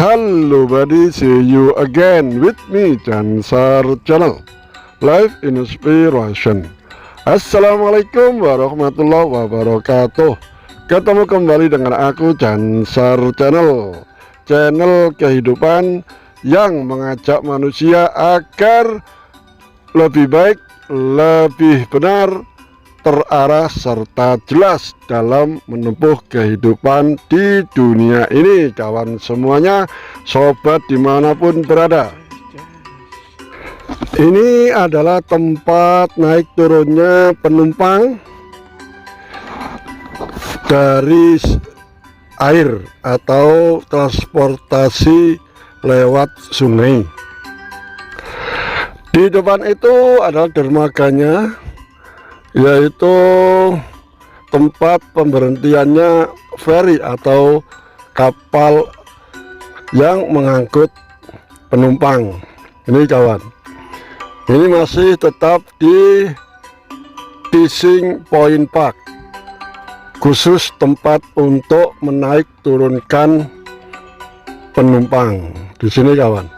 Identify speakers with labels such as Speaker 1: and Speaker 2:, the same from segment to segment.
Speaker 1: Halo buddy, see you again with me Chansar Channel Life Inspiration. Assalamualaikum warahmatullahi wabarakatuh. Ketemu kembali dengan aku Chansar Channel, channel kehidupan yang mengajak manusia agar lebih baik, lebih benar, terarah serta jelas dalam menempuh kehidupan di dunia ini. Kawan semuanya, sobat dimanapun berada, ini adalah tempat naik turunnya penumpang dari air atau transportasi lewat sungai. Di depan itu adalah dermaganya, yaitu tempat pemberhentiannya feri atau kapal yang mengangkut penumpang. Ini kawan, ini masih tetap di Fishing Point Park, khusus tempat untuk menaik turunkan penumpang. Di sini kawan,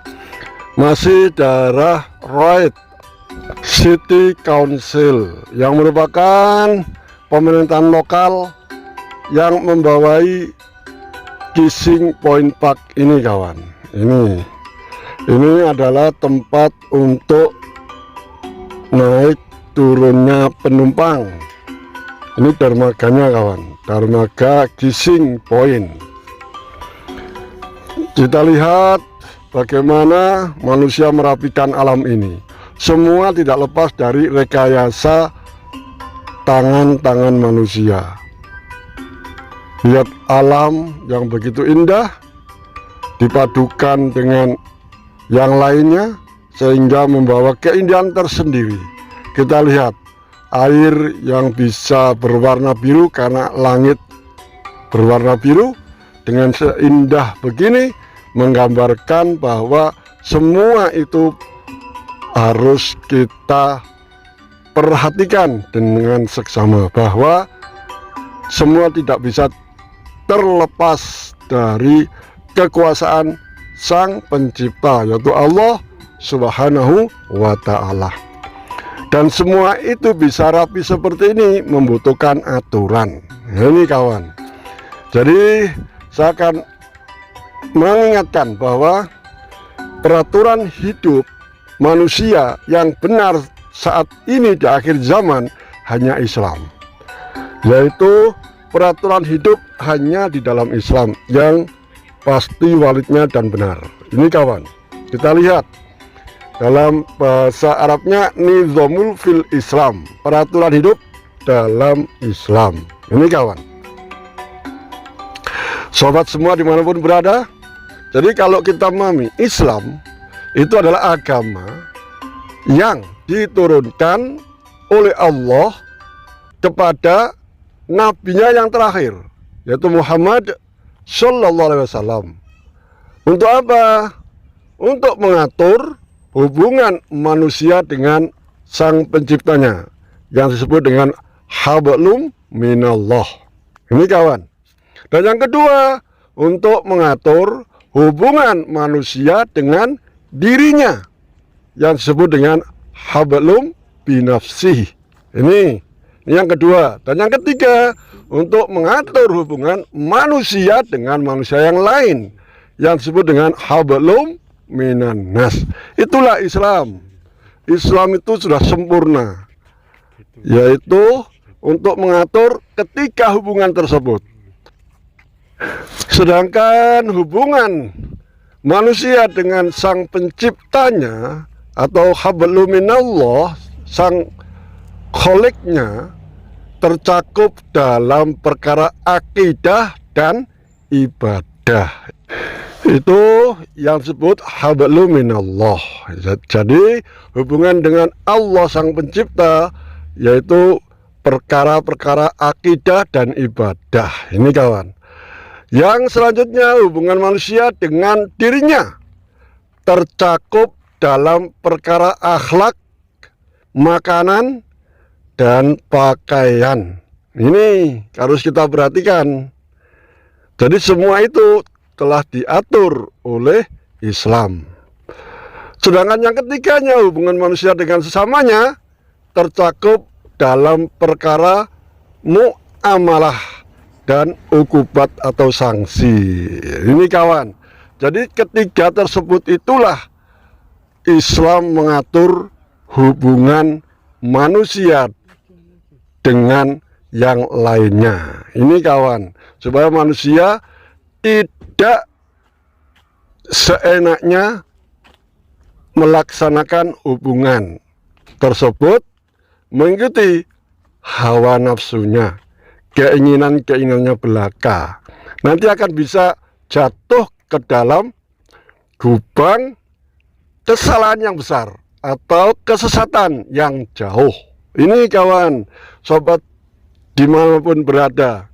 Speaker 1: masih daerah Royal City Council yang merupakan pemerintahan lokal yang membawai Fishing Point Park ini kawan. Ini adalah tempat untuk naik turunnya penumpang. Ini dermaganya kawan, dermaga Fishing Point. Kita lihat bagaimana manusia merapikan alam ini. Semua tidak lepas dari rekayasa tangan-tangan manusia. Lihat alam yang begitu indah dipadukan dengan yang lainnya sehingga membawa keindahan tersendiri. Kita lihat air yang bisa berwarna biru karena langit berwarna biru. Dengan seindah begini menggambarkan bahwa semua itu harus kita perhatikan dengan seksama, bahwa semua tidak bisa terlepas dari kekuasaan Sang Pencipta, yaitu Allah Subhanahu wa Ta'ala. Dan semua itu bisa rapi seperti ini membutuhkan aturan. Ini kawan, jadi saya akan mengingatkan bahwa peraturan hidup manusia yang benar saat ini di akhir zaman hanya Islam, yaitu peraturan hidup hanya di dalam Islam yang pasti validnya dan benar. Ini kawan, kita lihat dalam bahasa Arabnya nizamul fil Islam, peraturan hidup dalam Islam. Ini kawan, sobat semua dimanapun berada, jadi kalau kita memahami Islam itu adalah agama yang diturunkan oleh Allah kepada nabinya yang terakhir, yaitu Muhammad Sallallahu Alaihi Wasallam. Untuk apa? Untuk mengatur hubungan manusia dengan Sang Penciptanya yang disebut dengan hablum minallah. Ini kawan. Dan yang kedua, untuk mengatur hubungan manusia dengan dirinya yang disebut dengan hablum binafsih. Ini yang kedua. Dan yang ketiga, untuk mengatur hubungan manusia dengan manusia yang lain yang disebut dengan hablum minannas. Itulah Islam. Islam itu sudah sempurna, yaitu untuk mengatur ketika hubungan tersebut. Sedangkan hubungan manusia dengan Sang Penciptanya atau hablum minallah, Sang Kholiknya, tercakup dalam perkara akidah dan ibadah. Itu yang disebut hablum minallah. Jadi hubungan dengan Allah Sang Pencipta yaitu perkara-perkara akidah dan ibadah. Ini kawan. Yang selanjutnya, hubungan manusia dengan dirinya tercakup dalam perkara akhlak, makanan, dan pakaian. Ini harus kita perhatikan. Jadi semua itu telah diatur oleh Islam. Sedangkan yang ketiganya, hubungan manusia dengan sesamanya tercakup dalam perkara muamalah dan ukubat atau sanksi. Ini kawan. Jadi ketiga tersebut itulah Islam mengatur hubungan manusia dengan yang lainnya. Ini kawan, supaya manusia tidak seenaknya melaksanakan hubungan tersebut mengikuti hawa nafsunya, keinginan-keinginannya belaka. Nanti akan bisa jatuh ke dalam lubang kesalahan yang besar atau kesesatan yang jauh. Ini kawan, sobat dimanapun berada.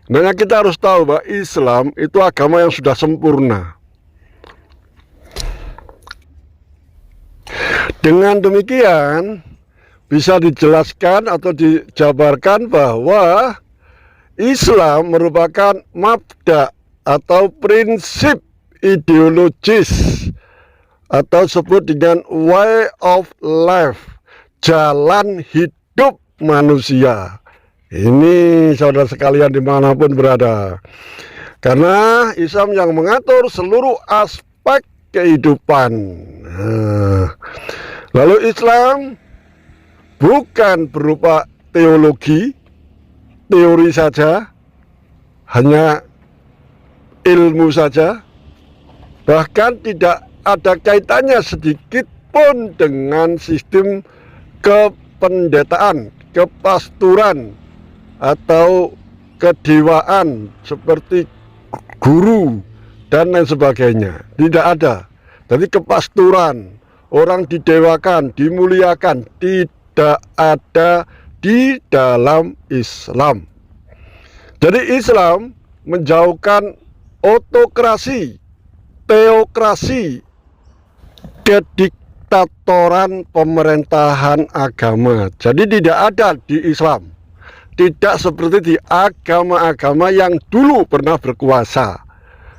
Speaker 1: Nah, kita harus tahu bahwa Islam itu agama yang sudah sempurna. Dengan demikian bisa dijelaskan atau dijabarkan bahwa Islam merupakan mabda atau prinsip ideologis atau sebut dengan way of life, jalan hidup manusia. Ini saudara sekalian dimanapun berada, karena Islam yang mengatur seluruh aspek kehidupan. Lalu Islam bukan berupa teologi, teori saja, hanya ilmu saja, bahkan tidak ada kaitannya sedikit pun dengan sistem kependetaan, kepasturan, atau kedewaan seperti guru dan lain sebagainya. Tidak ada. Jadi kepasturan, orang didewakan, dimuliakan, tidak ada di dalam Islam. Jadi Islam menjauhkan autokrasi, teokrasi, kediktatoran pemerintahan agama. Jadi tidak ada di Islam. Tidak seperti di agama-agama yang dulu pernah berkuasa.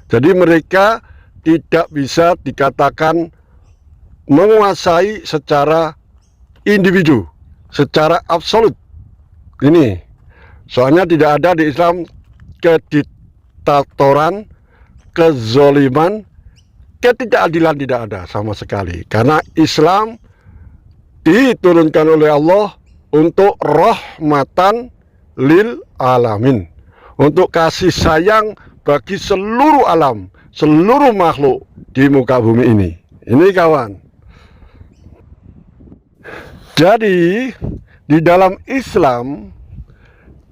Speaker 1: Jadi mereka tidak bisa dikatakan menguasai secara individu, secara absolut. Ini soalnya tidak ada di Islam kediktatoran, kezoliman, ketidakadilan, tidak ada sama sekali. Karena Islam diturunkan oleh Allah untuk rahmatan lil alamin, untuk kasih sayang bagi seluruh alam, seluruh makhluk di muka bumi ini. Ini kawan. Jadi di dalam Islam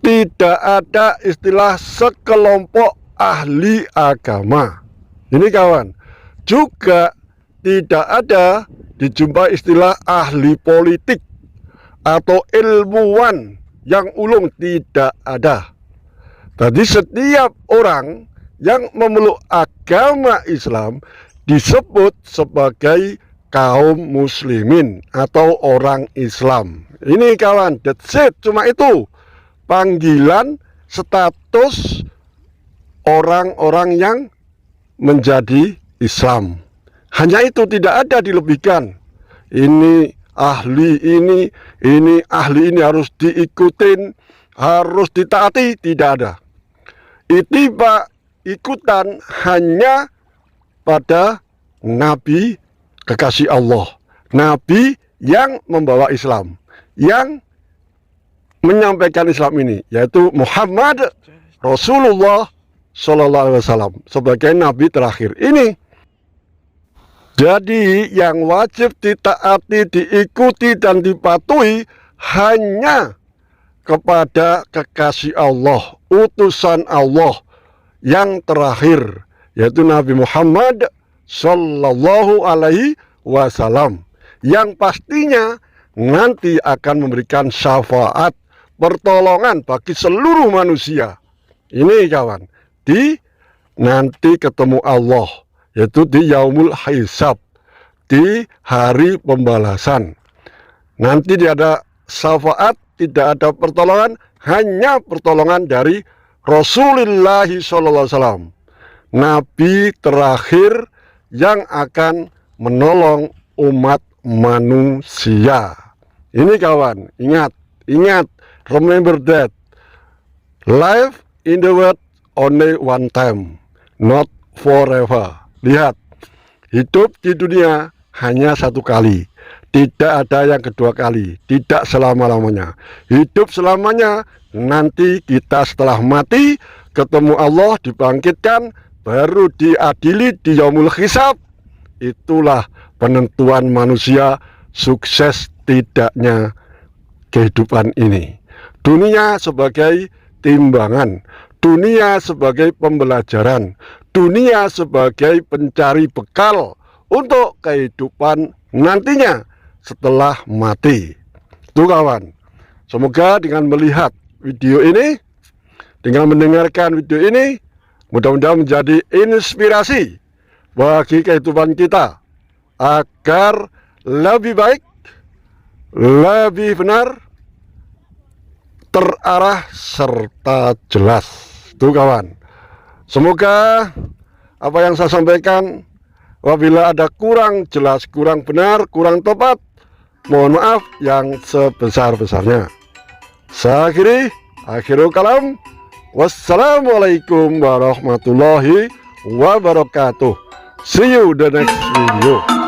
Speaker 1: tidak ada istilah sekelompok ahli agama. Ini kawan. Juga tidak ada dijumpai istilah ahli politik atau ilmuwan yang ulung, tidak ada. Jadi setiap orang yang memeluk agama Islam disebut sebagai kaum muslimin atau orang Islam. Ini kawan, that's it, cuma itu panggilan status orang-orang yang menjadi Islam. Hanya itu, tidak ada dilebihkan. Ini ahli ini ahli ini harus diikutin, harus ditaati, tidak ada. Ittiba, ikutan hanya pada Nabi kekasih Allah, Nabi yang membawa Islam, yang menyampaikan Islam ini, yaitu Muhammad Rasulullah Sallallahu Alaihi Wasallam sebagai Nabi terakhir ini. Jadi yang wajib ditaati, diikuti dan dipatuhi hanya kepada kekasih Allah, utusan Allah yang terakhir, yaitu Nabi Muhammad Sallallahu Alaihi Wasallam, yang pastinya nanti akan memberikan syafaat, pertolongan bagi seluruh manusia. Ini kawan, di nanti ketemu Allah, yaitu di yaumul hisab, di hari pembalasan. Nanti tidak ada syafaat, tidak ada pertolongan, hanya pertolongan dari Rasulullah SAW. nabi terakhir yang akan menolong umat manusia. Ini kawan, ingat, remember that. Life in the world only one time, not forever. Lihat, hidup di dunia hanya satu kali, tidak ada yang kedua kali, tidak selama-lamanya. Hidup selamanya nanti kita setelah mati ketemu Allah, dibangkitkan, baru diadili di yaumul hisab. Itulah penentuan manusia sukses tidaknya kehidupan ini. Dunia sebagai timbangan, dunia sebagai pembelajaran, dunia sebagai pencari bekal untuk kehidupan nantinya setelah mati. Tuh kawan, semoga dengan melihat video ini, dengan mendengarkan video ini, mudah-mudahan menjadi inspirasi bagi kehidupan kita agar lebih baik, lebih benar, terarah serta jelas. Tuh kawan, semoga apa yang saya sampaikan, apabila ada kurang jelas, kurang benar, kurang tepat, mohon maaf yang sebesar-besarnya. Saya akhirul kalam. Wassalamualaikum warahmatullahi wabarakatuh. See you the next video.